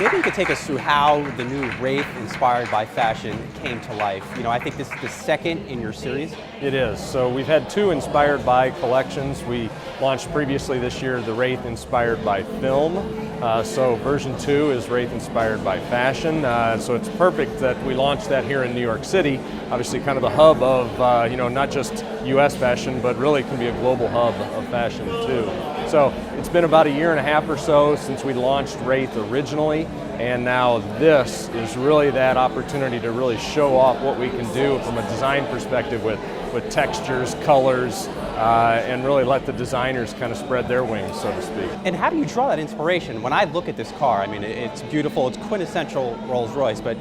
Maybe you could take us through how the new Wraith inspired by fashion came to life. You know, I think this is the second in your series. It is. So we've had two inspired by collections. We launched previously this year the Wraith inspired by film. So version 2 is Wraith inspired by fashion. So it's perfect that we launched that here in New York City. Obviously kind of the hub of, you know, not just US fashion, but really can be a global hub of fashion too. So it's been about a year and a half or so since we launched Wraith originally, and now this is really that opportunity to really show off what we can do from a design perspective with textures, colors, and really let the designers kind of spread their wings, so to speak. And how do you draw that inspiration? When I look at this car, I mean, it's beautiful, it's quintessential Rolls-Royce, but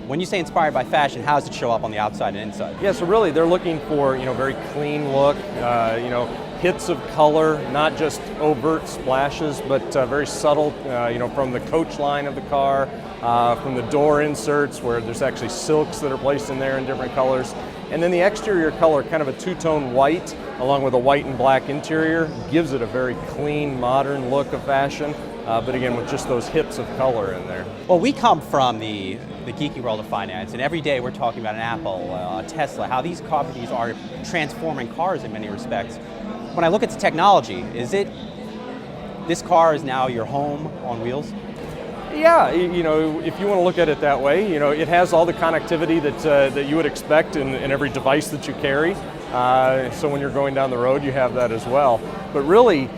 when you say inspired by fashion, how does it show up on the outside and inside? Yeah, so really they're looking for, you know, very clean look, you know, hits of color, not just overt splashes, but very subtle, you know, from the coach line of the car, from the door inserts where there's actually silks that are placed in there in different colors. And then the exterior color, kind of a two-tone white, along with a white and black interior, gives it a very clean, modern look of fashion, but again, with just those hits of color in there. Well, we come from the geeky world of finance, and every day we're talking about an Apple, a Tesla, how these companies are transforming cars in many respects. When I look at the technology, this car is now your home on wheels? Yeah, you know, if you want to look at it that way, you know, it has all the connectivity that you would expect in every device that you carry. So when you're going down the road, you have that as well. But really,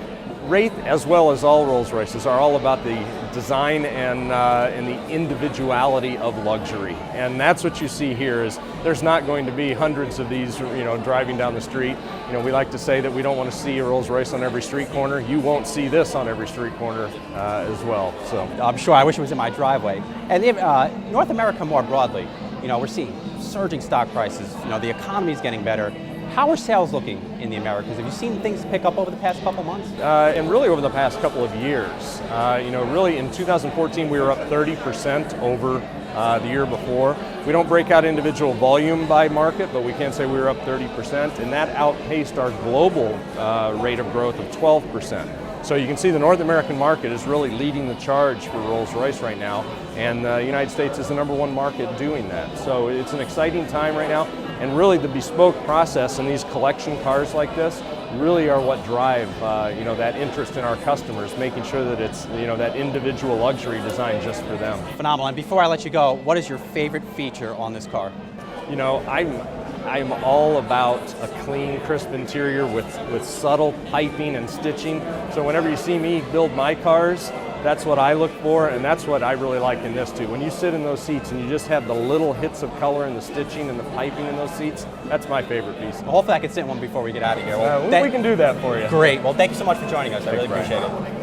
Wraith, as well as all Rolls-Royces, are all about the design and the individuality of luxury. And that's what you see here is there's not going to be hundreds of these, you know, driving down the street. You know, we like to say that we don't want to see a Rolls-Royce on every street corner. You won't see this on every street corner as well. So I'm sure, I wish it was in my driveway. And if, North America more broadly, you know, we're seeing surging stock prices. You know, the economy is getting better. How are sales looking in the Americas? Have you seen things pick up over the past couple months? And really over the past couple of years. You know, really in 2014 we were up 30% over the year before. We don't break out individual volume by market, but we can say we were up 30%, and that outpaced our global rate of growth of 12%. So you can see the North American market is really leading the charge for Rolls-Royce right now, and the United States is the #1 market doing that. So it's an exciting time right now, and really the bespoke process in these collection cars like this really are what drive you know, that interest in our customers, making sure that it's, you know, that individual luxury design just for them. Phenomenal. And before I let you go, what is your favorite feature on this car? You know, I'm all about a clean, crisp interior with subtle piping and stitching. So whenever you see me build my cars, that's what I look for, and that's what I really like in this too. When you sit in those seats and you just have the little hits of color and the stitching and the piping in those seats, that's my favorite piece. Well, hopefully I can sit in one before we get out of here. We can do that for you. Great. Well, thank you so much for joining us. I really appreciate it.